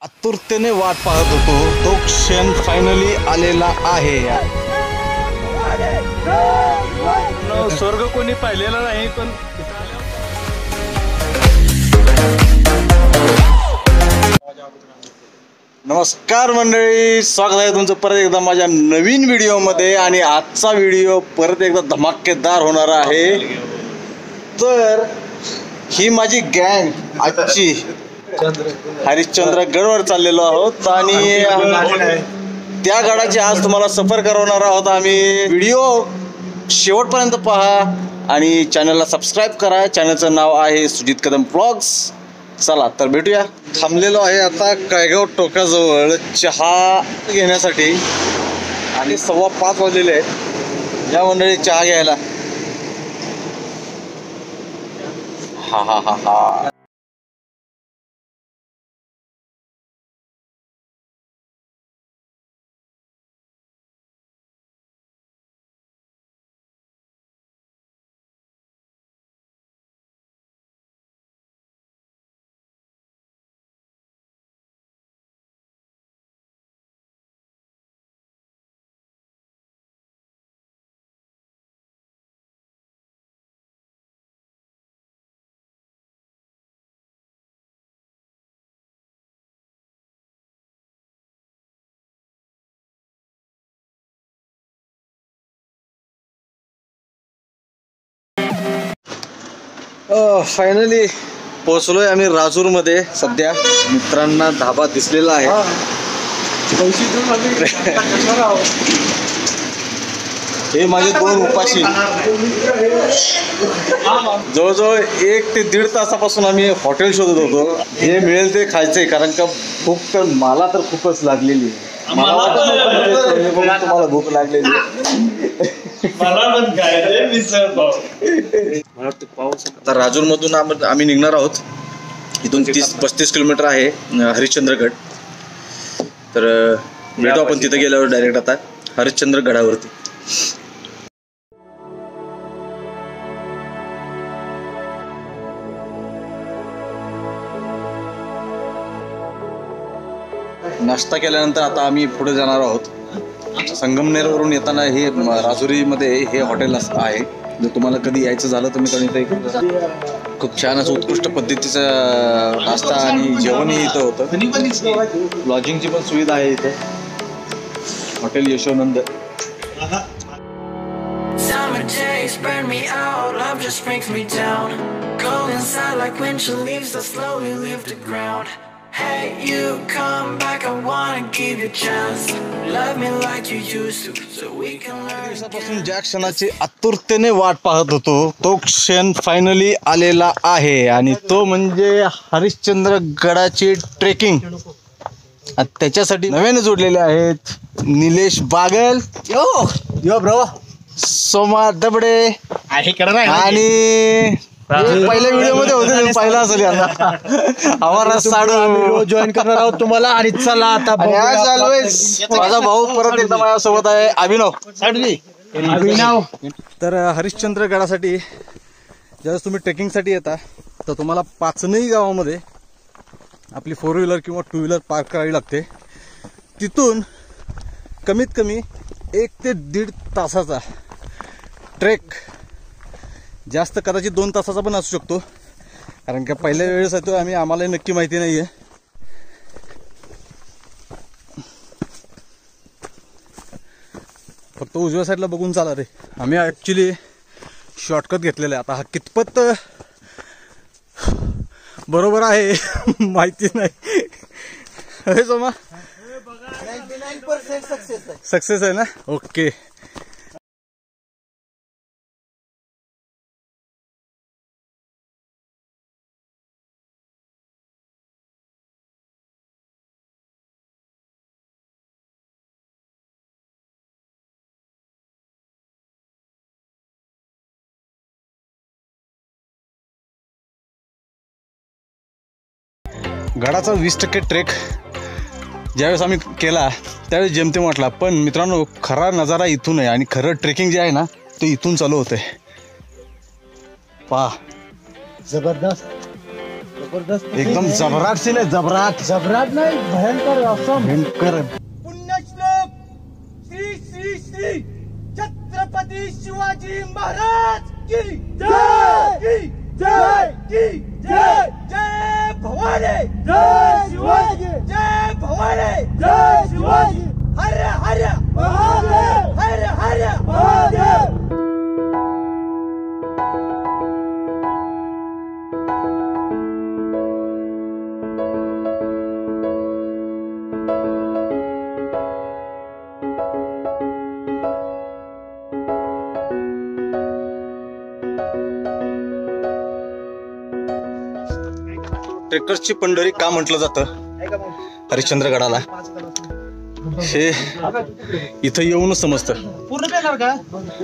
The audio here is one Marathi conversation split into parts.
आतुरतेने वाट पाहत होतो, तो क्षण फायनली आलेला आहे. स्वर्ग कोणी पाहिलेला नाही, पण नमस्कार मंडळी, स्वागत आहे तुमचं परत एकदा माझ्या नवीन व्हिडिओमध्ये. आणि आजचा व्हिडिओ परत एकदा धमाकेदार होणार आहे. तर ही माझी गँग आजची हरिश्चंद्र गडवर चाललेलो आहोत आणि त्या गडाची आज तुम्हाला सफर करवणार आहोत आम्ही. व्हिडिओ शेवटपर्यंत पहा आणि चॅनलला सबस्क्राईब करा. चॅनलचं नाव आहे सुजित कदम ब्लॉग्स. चला तर भेटूया. थांबलेलो आहे आता कायगाव टोकाजवळ चहा घेण्यासाठी आणि 5:15 वाजलेले आहेत. या मंडळी चहा घ्यायला. हा हा हा हा फायनली पोहोचलोय आम्ही राजूरमध्ये. सध्या मित्रांना धाबा दिसलेला आहे. हे माझे 2 उपाशी जवळजवळ 1 ते 1.5 तासापासून आम्ही हॉटेल शोधत होतो. हे मिळेल ते खायचंय, कारण का भूक तर मला तर खूपच लागलेली आहे. तुम्हाला भूक लागलेली आता राजूर मधून आम्ही निघणार आहोत. इथून 30-35 किलोमीटर आहे हरिश्चंद्रगड. तर भेटू आपण तिथे गेल्यावर डायरेक्ट आता हरिश्चंद्र गडावरती. नाश्ता केल्यानंतर आता आम्ही पुढे जाणार आहोत. संगमनेरवरून येताना हे राजुरीमध्ये हे हॉटेल आहे. जर तुम्हाला कधी यायचं झालं तर मी खूप छान असं उत्कृष्ट पद्धतीचं नाश्ता आणि जेवणही इथं होतं. लॉजिंगची पण सुविधा आहे इथं. Hotel Yashonand. Hey, you come back, I wanna give you a chance. Love me like you used to, so we can learn. दिवसापासून ज्या क्षणाची आतुरतेने वाट पाहत होतो, तो क्षण फायनली आलेला आहे. आणि तो म्हणजे हरिश्चंद्र गडाची ट्रेकिंग. त्याच्यासाठी नव्याने जोडलेले आहेत निलेश बागल, यो ब्रो, सोमा दबडे आणि पहिल्या व्हिडिओ मध्ये होते, पाहिला असेल यांना. आम्हाला साडू जॉईन करणार आहोत तुम्हाला. आणि चला आता माझा भाऊ परत एकदा माझ्यासोबत आहे, अभिनव. तर हरिश्चंद्र गडासाठी ज्यावेळेस तुम्ही ट्रेकिंगसाठी येता तर तुम्हाला पाचनई गावामध्ये आपली 4 व्हीलर किंवा 2 व्हीलर पार्क करावी लागते. तिथून कमीत कमी 1 ते 1.5 तासाचा ट्रेक, जास्त कदाचित 2 तासाचा पण असू शकतो, कारण का पहिल्या वेळेस येतो आम्ही, आम्हाला नक्की माहिती नाही आहे. फक्त उजव्या साईडला बघून चाला रे. आम्ही ॲक्च्युली शॉर्टकट घेतलेला आहे. आता हा कितपत बरोबर आहे माहिती नाही. अरे सोमा 99% सक्सेस आहे ना. ओके. गडाचा 20% ट्रेक ज्यावेळेस आम्ही केला त्यावेळेस जेमतेम वाटला, पण मित्रांनो खरा नजारा इथून आहे आणि खरं ट्रेकिंग जे आहे ना ते इथून चालू होतंय. पहा, जबरदस्त. एकदम जबराट सीन आहे. जबराट नाही, भयंकर असं भयंकर. पुण्यश्लोक श्री श्री श्री छत्रपती शिवाजी महाराज की जय की जय की जय. जय भवानी जय शिवाजी. जय भवानी जय शिवाजी. हर हर महादेव. हर हर महादेव. ट्रेकर्सची पंढरी का म्हटलं जातं हरिश्चंद्रगडाला, हे इथं येऊनच समजतं.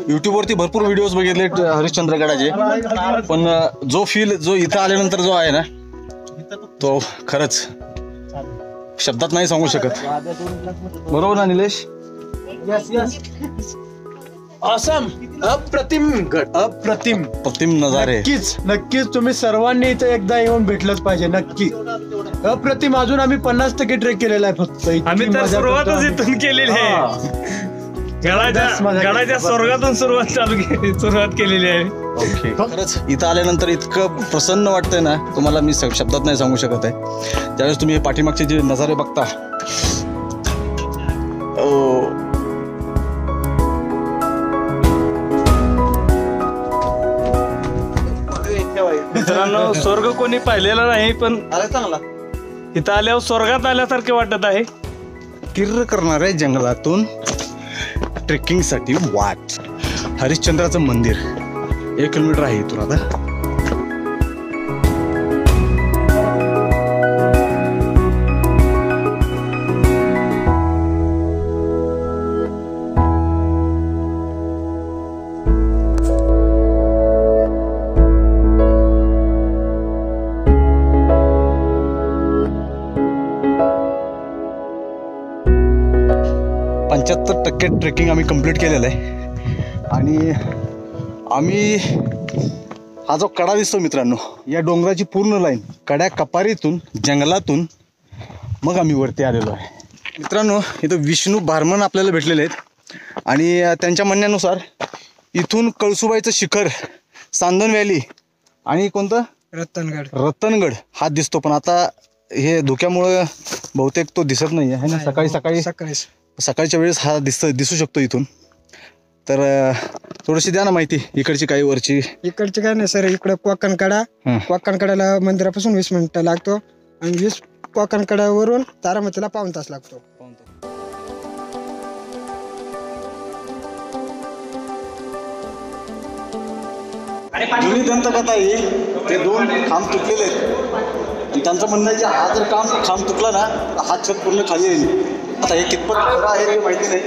युट्यूब वरती भरपूर व्हिडिओज बघितले हरिश्चंद्रगडाचे, पण जो फील जो इथं आल्यानंतर जो आहे ना, तो खरंच शब्दात नाही सांगू शकत. बरोबर ना निलेश? असम अप्रतिम गड, अप्रतिम नजारे. नक्कीच तुम्ही सर्वांनी इथे एकदा येऊन भेटलंच पाहिजे. नक्की अप्रतिम. अजून आम्ही 50% ट्रेक केलेला आहे फक्त. आम्ही तर सुरुवातच इथून केलेली आहे. गडाच्या स्वर्गातून सुरुवात केलेली आहे. ओके. खरंच इथं आल्यानंतर इतकं प्रसन्न वाटतंय ना, तुम्हाला मी शब्दात नाही सांगू शकत आहे. त्यावेळेस तुम्ही पाठीमागचे जे नजारे बघता, मित्रांनो, स्वर्ग कोणी पाहिलेला नाही, पण चांगला इथं आल्यावर स्वर्गात आल्यासारखे वाटत आहे. किर्र करणाऱ्या जंगलातून ट्रेकिंग साठी वाट. हरिश्चंद्राचं मंदिर 1 किलोमीटर आहे इथून. आता ट्रेकिंग आम्ही कंप्लीट केलेलं आहे. आणि आम्ही हा जो कडा दिसतो मित्रांनो, या डोंगराची पूर्ण लाईन कड्या कपारीतून जंगलातून मग आम्ही वरती आलेलो आहे. मित्रांनो, इथं विष्णू भारमन आपल्याला भेटलेले आहेत आणि त्यांच्या म्हणण्यानुसार इथून कळसुबाईचं शिखर, सांदन व्हॅली आणि कोणतं रतनगड हा दिसतो. पण आता हे धुक्यामुळं बहुतेक तो दिसत नाही आहे ना. सकाळच्या वेळेस हा दिसू शकतो इथून. तर थोडीशी द्या ना माहिती इकडची, काही वरची. इकडची काय नाही सर, इकडे कोकणकड्याला मंदिरापासून 20 मिनिटं लागतो आणि 20 कोकणकड्यावरून तारामतीला 1.5 तास लागतो. जुनी दंतकथा ही ते 2 खांब तुटलेले आहेत. त्यांचं म्हणणं आहे की हा जर खांब तुटला ना, हा छत पूर्ण खाली येईल. आता हे कितपत खरं आहे हे माहिती नाही.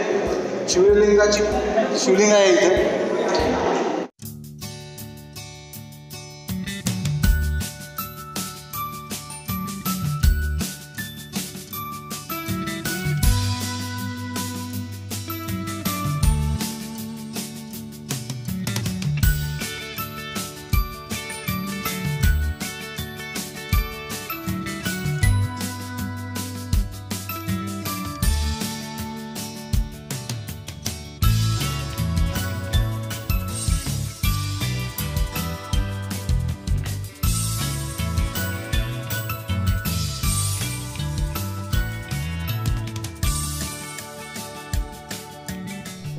शिवलिंग आहे इथे.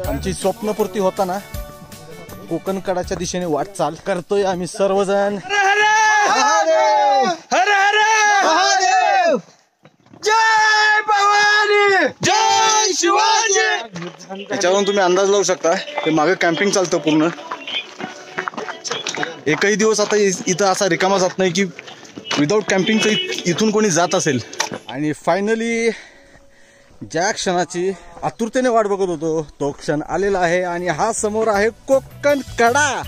आमची स्वप्नपूर्ती होताना कोकणकडाच्या दिशेने वाटचाल करतोय आम्ही सर्वजण. जय भवानी जय शिवाजी. याच्यावरून तुम्ही अंदाज लावू शकता ते मागे कॅम्पिंग चालतं पूर्ण. एकही दिवस आता इथं असा रिकामा जात नाही की विदाऊट कॅम्पिंगचं इथून कोणी जात असेल. आणि फायनली ज्या क्षणाची आतुरतेने वाट बघत होतो तो क्षण आलेला आहे आणि हा समोर आहे कोकणकडा.